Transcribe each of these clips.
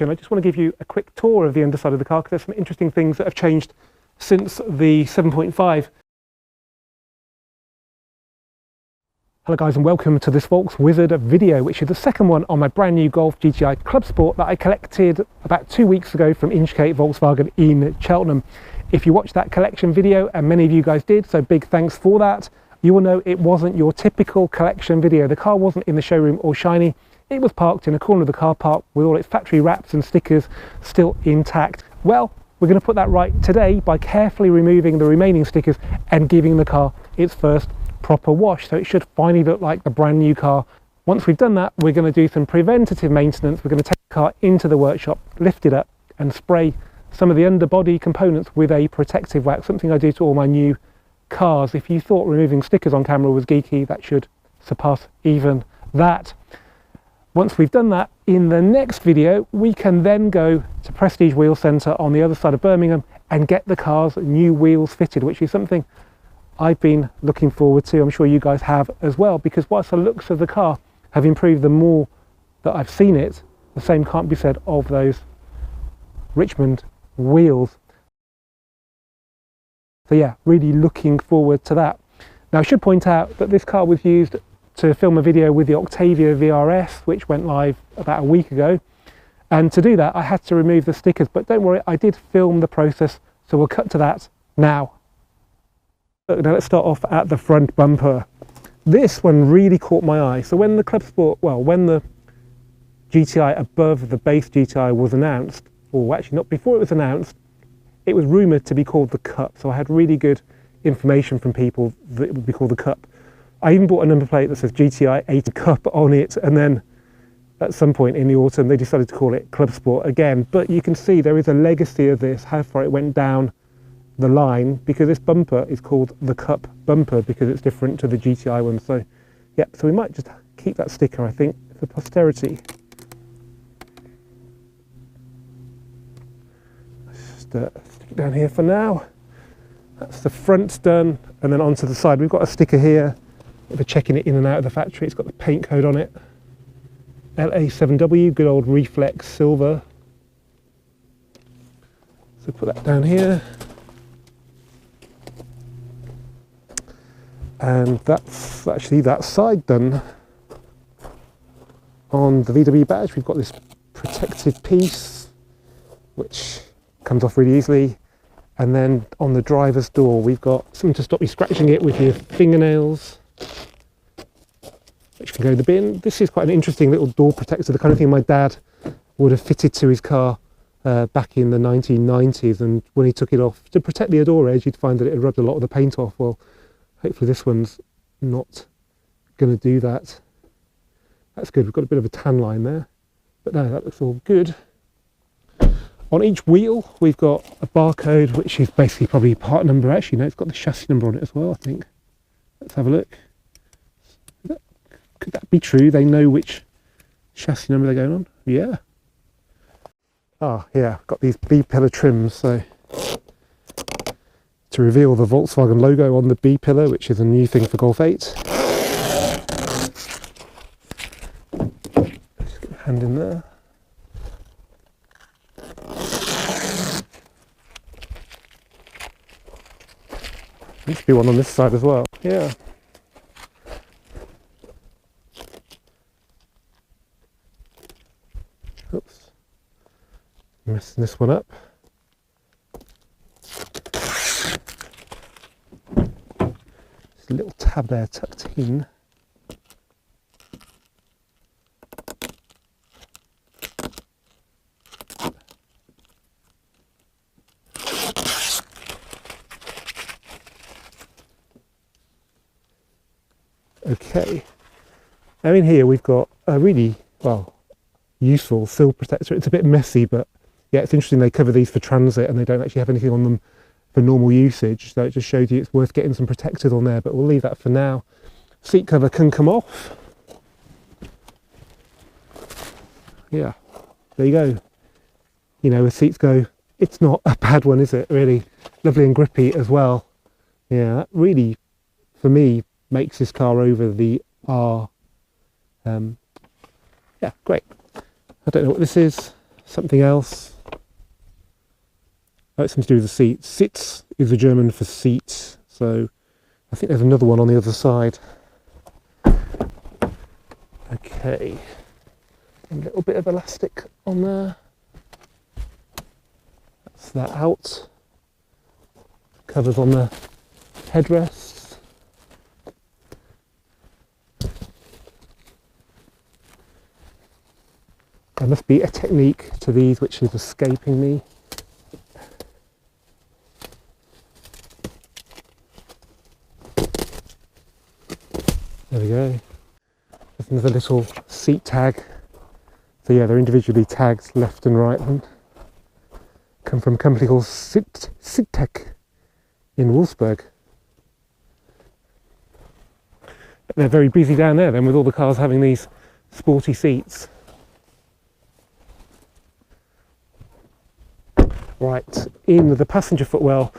I just want to give you a quick tour of the underside of the car because there's some interesting things that have changed since the 7.5. Hello guys and welcome to this Volks Wizard video, which is the second one on my brand new Golf GTI Clubsport that I collected about 2 weeks ago from Mk8 Volkswagen in Cheltenham. If you watched that collection video, and many of you guys did, so big thanks for that, you will know it wasn't your typical collection video. The car wasn't in the showroom or shiny. It was parked in a corner of the car park with all its factory wraps and stickers still intact. Well, we're going to put that right today by carefully removing the remaining stickers and giving the car its first proper wash, so it should finally look like the brand new car. Once we've done that, we're going to do some preventative maintenance. We're going to take the car into the workshop, lift it up and spray some of the underbody components with a protective wax, something I do to all my new cars. If you thought removing stickers on camera was geeky, that should surpass even that. Once we've done that, in the next video, we can then go to Prestige Wheel Centre on the other side of Birmingham and get the car's new wheels fitted, which is something I've been looking forward to. I'm sure you guys have as well, because whilst the looks of the car have improved the more that I've seen it, the same can't be said of those Richmond wheels. So yeah, really looking forward to that. Now I should point out that this car was used to film a video with the Octavia VRS, which went live about a week ago, and to do that I had to remove the stickers, but don't worry, I did film the process, so we'll cut to that now. Now let's start off at the front bumper. This one really caught my eye. So when the Clubsport, well, when the GTI above the base GTI was announced, or actually not before it was announced, it was rumoured to be called the Cup, so I had really good information from people that it would be called the Cup. I even bought a number plate that says GTI 8 Cup on it, and then at some point in the autumn they decided to call it Clubsport again. But you can see there is a legacy of this, how far it went down the line, because this bumper is called the Cup bumper because it's different to the GTI one. So yeah, so we might just keep that sticker, I think, for posterity. Let's just stick it down here for now. That's the front done, and then onto the side we've got a sticker here for checking it in and out of the factory. It's got the paint code on it, LA7W, good old reflex silver. So put that down here, and that's actually that side done. On the VW badge we've got this protective piece which comes off really easily, and then on the driver's door we've got something to stop you scratching it with your fingernails, which can go in the bin. This is quite an interesting little door protector, the kind of thing my dad would have fitted to his car back in the 1990s, and when he took it off to protect the door edge you'd find that it had rubbed a lot of the paint off. Well, hopefully this one's not going to do that. That's good, we've got a bit of a tan line there, but no, that looks all good. On each wheel we've got a barcode, which is basically probably part number. Actually no, it's got the chassis number on it as well, I think. Let's have a look. Could that be true? They know which chassis number they're going on? Yeah. Ah, yeah, got these B-pillar trims, so to reveal the Volkswagen logo on the B-pillar, which is a new thing for Golf 8. Just get my hand in there. Needs to be one on this side as well. Yeah. Oops. Messing this one up. There's a little tab there tucked in. Okay, now in here we've got a really, well, useful sill protector. It's a bit messy, but yeah, it's interesting they cover these for transit and they don't actually have anything on them for normal usage, so it just shows you it's worth getting some protectors on there, but we'll leave that for now. Seat cover can come off. Yeah, there you go. You know, as seats go, it's not a bad one, is it? Really lovely and grippy as well. Yeah, that really, for me, makes this car over the R. Yeah, great. I don't know what this is. something else. Oh, it's something to do with the seats. Sitz is the German for seat, so I think there's another one on the other side. Okay, a little bit of elastic on there. That's that out. Covers on the headrests. There must be a technique to these which is escaping me. There we go. There's another little seat tag. So yeah, they're individually tagged left and right. And come from a company called Sittech in Wolfsburg. They're very busy down there then, with all the cars having these sporty seats. Right, in the passenger footwell,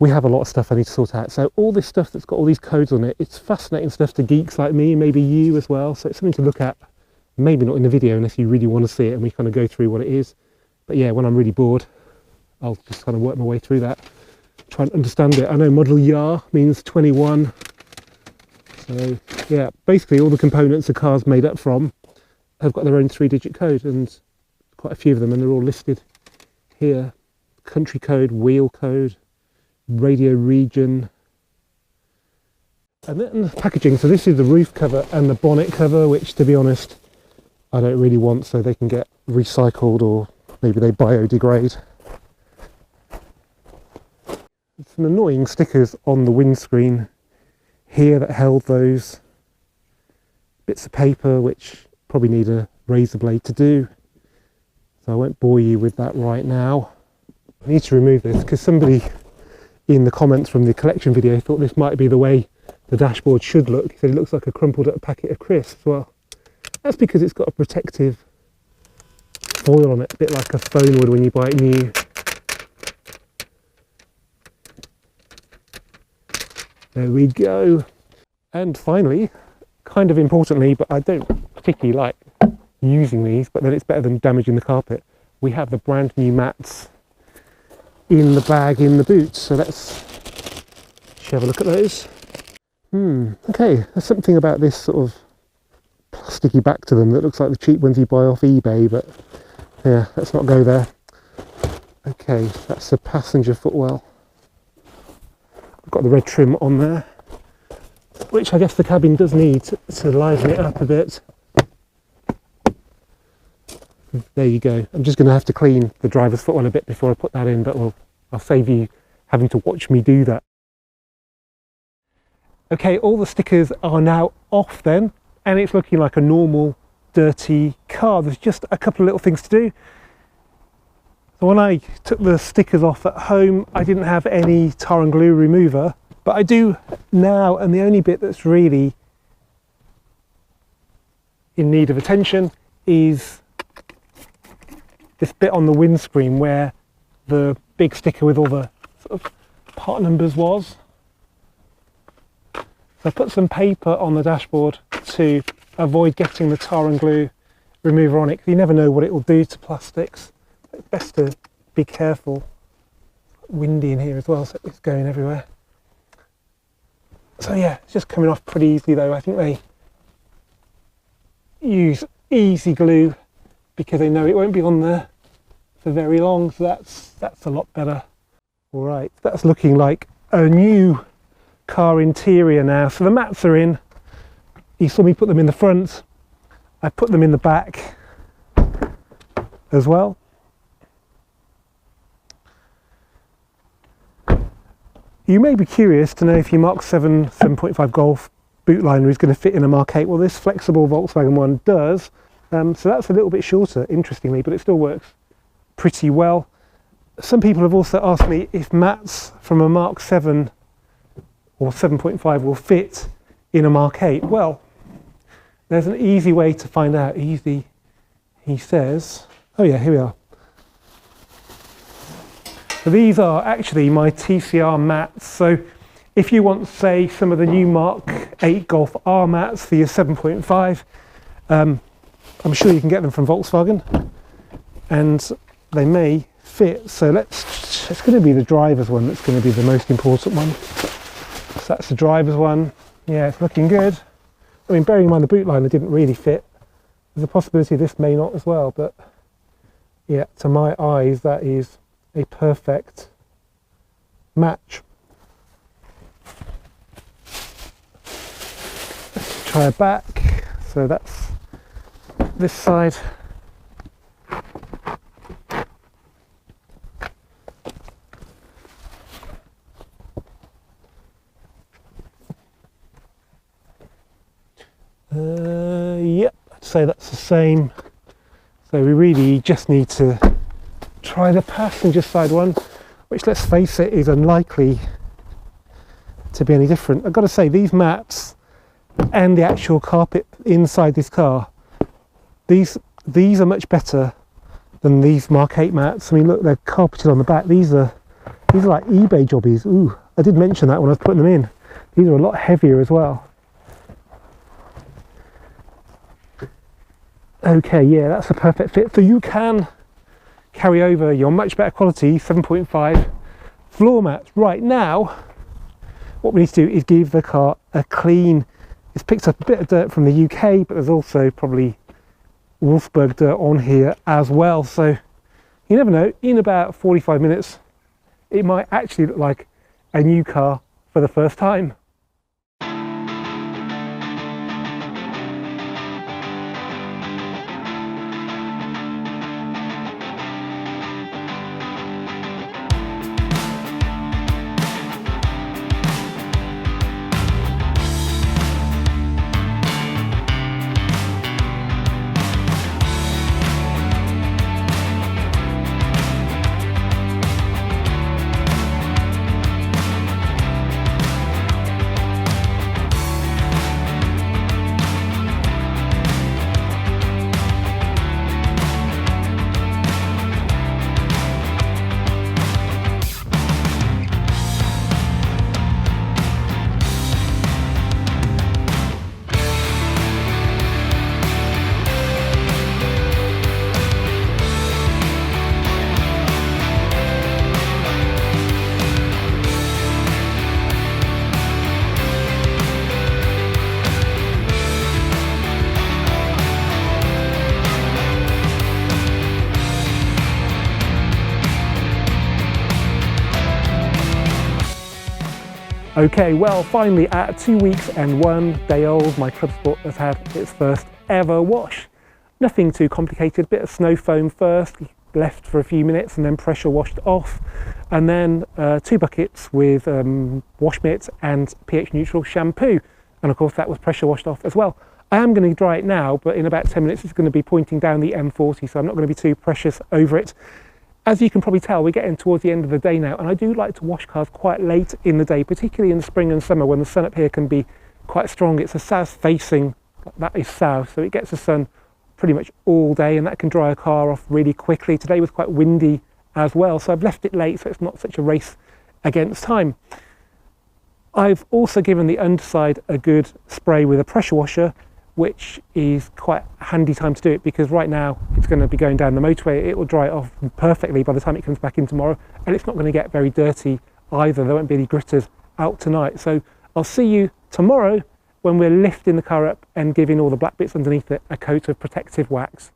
we have a lot of stuff I need to sort out. So all this stuff that's got all these codes on it, it's fascinating stuff to geeks like me, maybe you as well. So it's something to look at, maybe not in the video unless you really want to see it and we kind of go through what it is. But yeah, when I'm really bored, I'll just kind of work my way through that, try and understand it. I know model Jahr means 21. So yeah, basically all the components the car's made up from have got their own 3-digit code, and quite a few of them, and they're all listed here. Country code, wheel code, radio region, and then packaging. So this is the roof cover and the bonnet cover, which to be honest I don't really want, so they can get recycled or maybe they biodegrade. Some annoying stickers on the windscreen here that held those. Bits of paper which probably need a razor blade to do, so I won't bore you with that right now. I need to remove this because somebody in the comments from the collection video thought this might be the way the dashboard should look. He said it looks like a crumpled up packet of crisps. Well, that's because it's got a protective foil on it, a bit like a phone would when you buy it new. There we go. And finally, kind of importantly, but I don't particularly like using these, but then it's better than damaging the carpet, we have the brand new mats in the bag in the boot. So let's have a look at those. Okay, there's something about this sort of plasticky back to them that looks like the cheap ones you buy off eBay, but yeah, let's not go there. Okay, that's the passenger footwell. I've got the red trim on there, which I guess the cabin does need to liven it up a bit. There you go. I'm just going to have to clean the driver's footwell a bit before I put that in, but I'll save you having to watch me do that. Okay, all the stickers are now off then, and it's looking like a normal dirty car. There's just a couple of little things to do. So when I took the stickers off at home, I didn't have any tar and glue remover, but I do now, and the only bit that's really in need of attention is this bit on the windscreen where the big sticker with all the sort of part numbers was. So I put some paper on the dashboard to avoid getting the tar and glue remover on it, because you never know what it will do to plastics. It's best to be careful. It's windy in here as well, so it's going everywhere. So yeah, it's just coming off pretty easily though. I think they use easy glue because they know it won't be on there for very long, so that's a lot better. All right, that's looking like a new car interior now. So the mats are in. You saw me put them in the front. I put them in the back as well. You may be curious to know if your Mk7 7.5 Golf boot liner is going to fit in a Mk8. Well, this flexible Volkswagen one does. So that's a little bit shorter, interestingly, but it still works pretty well. Some people have also asked me if mats from a Mk7 or 7.5 will fit in a Mk8. Well, there's an easy way to find out. Easy, he says. Oh yeah, here we are. So these are actually my TCR mats. So if you want, say, some of the new Mk8 Golf R mats for your 7.5, I'm sure you can get them from Volkswagen. and they may fit. So it's going to be the driver's one that's going to be the most important one. So that's the driver's one. Yeah, it's looking good. I mean, bearing in mind the boot liner didn't really fit, there's a possibility this may not as well, but yeah, to my eyes that is a perfect match. Let's try a back. So that's this side. Yep, I'd say that's the same. So we really just need to try the passenger side one, which, let's face it, is unlikely to be any different. I've got to say, these mats and the actual carpet inside this car, these are much better than these Mk8 mats. I mean, look, they're carpeted on the back. These are like eBay jobbies. Ooh, I did mention that when I was putting them in. These are a lot heavier as well. Okay, yeah, that's a perfect fit. So you can carry over your much better quality 7.5 floor mats. Right now, what we need to do is give the car a clean. It's picked up a bit of dirt from the UK, but there's also probably Wolfsburg dirt on here as well. So you never know, in about 45 minutes, it might actually look like a new car for the first time. Okay, well, finally, at 2 weeks and 1 day old, my Clubsport has had its first ever wash. Nothing too complicated, bit of snow foam first, left for a few minutes and then pressure washed off. And then 2 buckets with wash mitt and pH neutral shampoo. And of course that was pressure washed off as well. I am going to dry it now, but in about 10 minutes it's going to be pointing down the M40, so I'm not going to be too precious over it. As you can probably tell, we're getting towards the end of the day now, and I do like to wash cars quite late in the day, particularly in the spring and summer when the sun up here can be quite strong. It's a south facing, that is south, so it gets the sun pretty much all day, and that can dry a car off really quickly. Today was quite windy as well, so I've left it late so it's not such a race against time. I've also given the underside a good spray with a pressure washer, which is quite a handy time to do it because right now it's going to be going down the motorway. It will dry it off perfectly by the time it comes back in tomorrow, and it's not going to get very dirty either. There won't be any gritters out tonight. So I'll see you tomorrow when we're lifting the car up and giving all the black bits underneath it a coat of protective wax.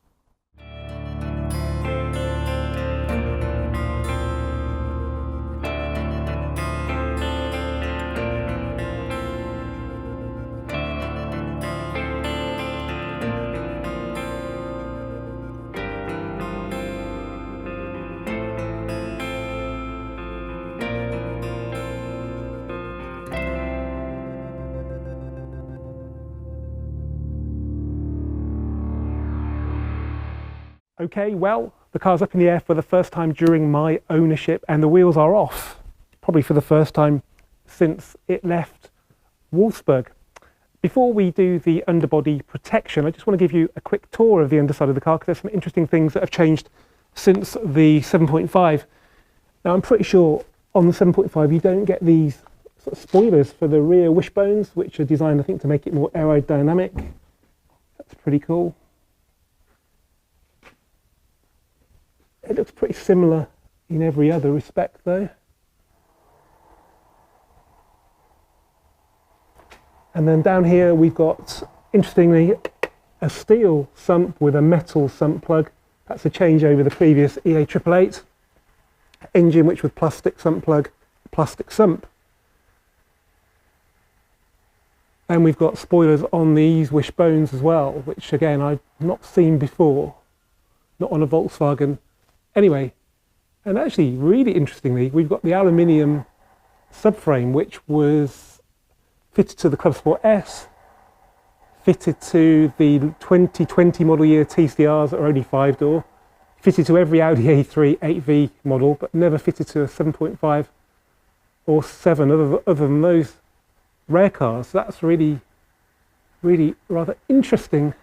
Okay, well, the car's up in the air for the first time during my ownership and the wheels are off, probably for the first time since it left Wolfsburg. Before we do the underbody protection, I just want to give you a quick tour of the underside of the car because there's some interesting things that have changed since the 7.5. Now, I'm pretty sure on the 7.5 you don't get these sort of spoilers for the rear wishbones, which are designed, I think, to make it more aerodynamic. That's pretty cool. It looks pretty similar in every other respect though. And then down here we've got, interestingly, a steel sump with a metal sump plug. That's a change over the previous EA888 engine, which was plastic sump plug, plastic sump. And we've got spoilers on these wishbones as well, which again I've not seen before, not on a Volkswagen. Anyway, and actually really interestingly, we've got the aluminium subframe, which was fitted to the Clubsport S, fitted to the 2020 model year TCRs that are only 5-door, fitted to every Audi A3 8V model, but never fitted to a 7.5 or 7 other than those rare cars. So that's really, really rather interesting.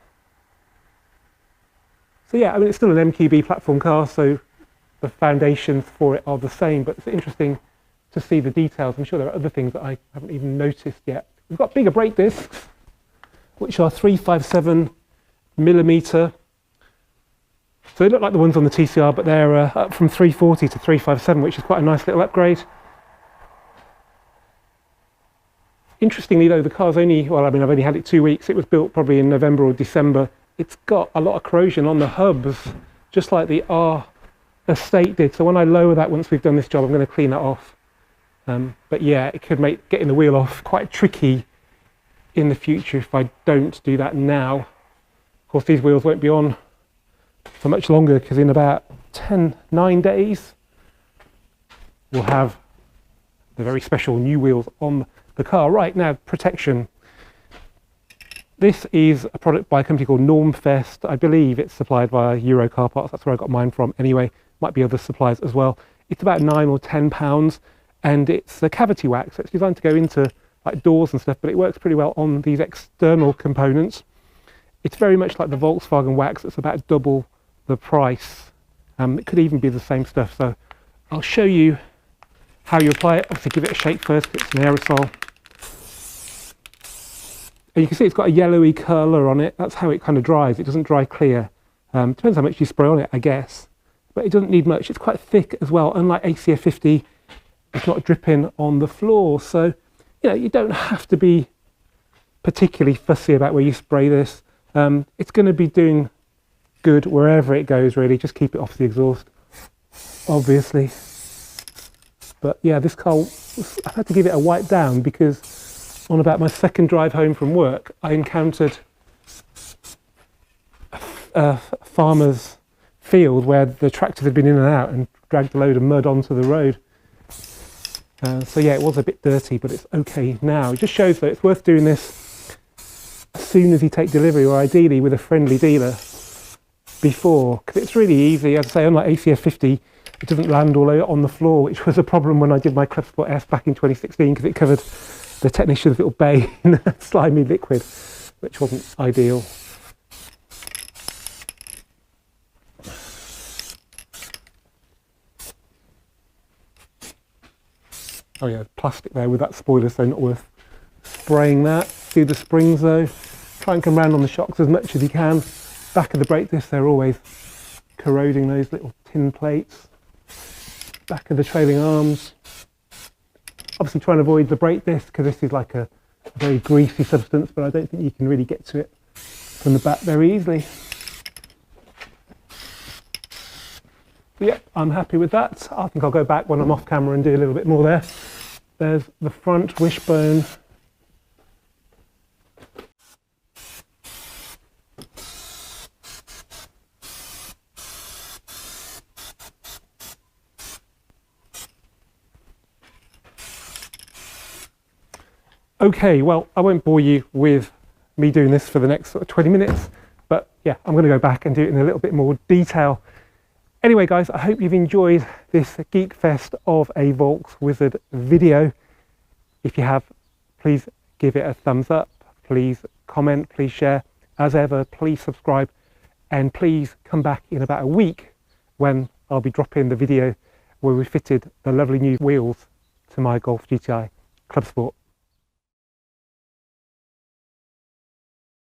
So yeah, I mean, it's still an MQB platform car, so the foundations for it are the same, but it's interesting to see the details. I'm sure there are other things that I haven't even noticed yet. We've got bigger brake discs, which are 357mm. So they look like the ones on the TCR, but they're up from 340 to 357, which is quite a nice little upgrade. Interestingly though, the car's only, well, I mean, I've only had it 2 weeks. It was built probably in November or December. It's got a lot of corrosion on the hubs, just like the R estate did. So when I lower that, once we've done this job, I'm going to clean that off. But yeah, it could make getting the wheel off quite tricky in the future if I don't do that now. Of course, these wheels won't be on for much longer, because in about 9 days we'll have the very special new wheels on the car. Right, now, protection. This is a product by a company called Normfest. I believe it's supplied by Euro Car Parts. That's where I got mine from anyway. Might be other suppliers as well. It's about £9 or £10, and it's a cavity wax. So it's designed to go into like doors and stuff, but it works pretty well on these external components. It's very much like the Volkswagen wax. It's about double the price. It could even be the same stuff. So I'll show you how you apply it. Obviously give it a shake first, it's an aerosol. And you can see it's got a yellowy colour on it. That's how it kind of dries. It doesn't dry clear. Depends how much you spray on it, I guess. But it doesn't need much. It's quite thick as well. Unlike ACF 50, it's not dripping on the floor. So, you know, you don't have to be particularly fussy about where you spray this. It's going to be doing good wherever it goes, really. Just keep it off the exhaust, obviously. But yeah, this car, I've had to give it a wipe down because on about my second drive home from work, I encountered a farmer's field where the tractors had been in and out and dragged a load of mud onto the road. So yeah, it was a bit dirty, but it's okay now. It just shows that it's worth doing this as soon as you take delivery, or ideally with a friendly dealer before, because it's really easy. I'd say, unlike ACF 50, it doesn't land all over on the floor, which was a problem when I did my Clubsport S back in 2016, because it covered the technician's little bay in slimy liquid, which wasn't ideal. Oh yeah, plastic there with that spoiler, so not worth spraying that. Do the springs though. Try and come round on the shocks as much as you can. Back of the brake discs, they're always corroding, those little tin plates. Back of the trailing arms. Obviously try and avoid the brake disc, because this is like a very greasy substance, but I don't think you can really get to it from the back very easily. But yeah, I'm happy with that. I think I'll go back when I'm off camera and do a little bit more there. There's the front wishbone. Okay, well, I won't bore you with me doing this for the next sort of 20 minutes, but yeah, I'm going to go back and do it in a little bit more detail. Anyway, guys, I hope you've enjoyed this Geek Fest of a Volks Wizard video. If you have, please give it a thumbs up, please comment, please share. As ever, please subscribe, and please come back in about a week when I'll be dropping the video where we fitted the lovely new wheels to my Golf GTI Clubsport.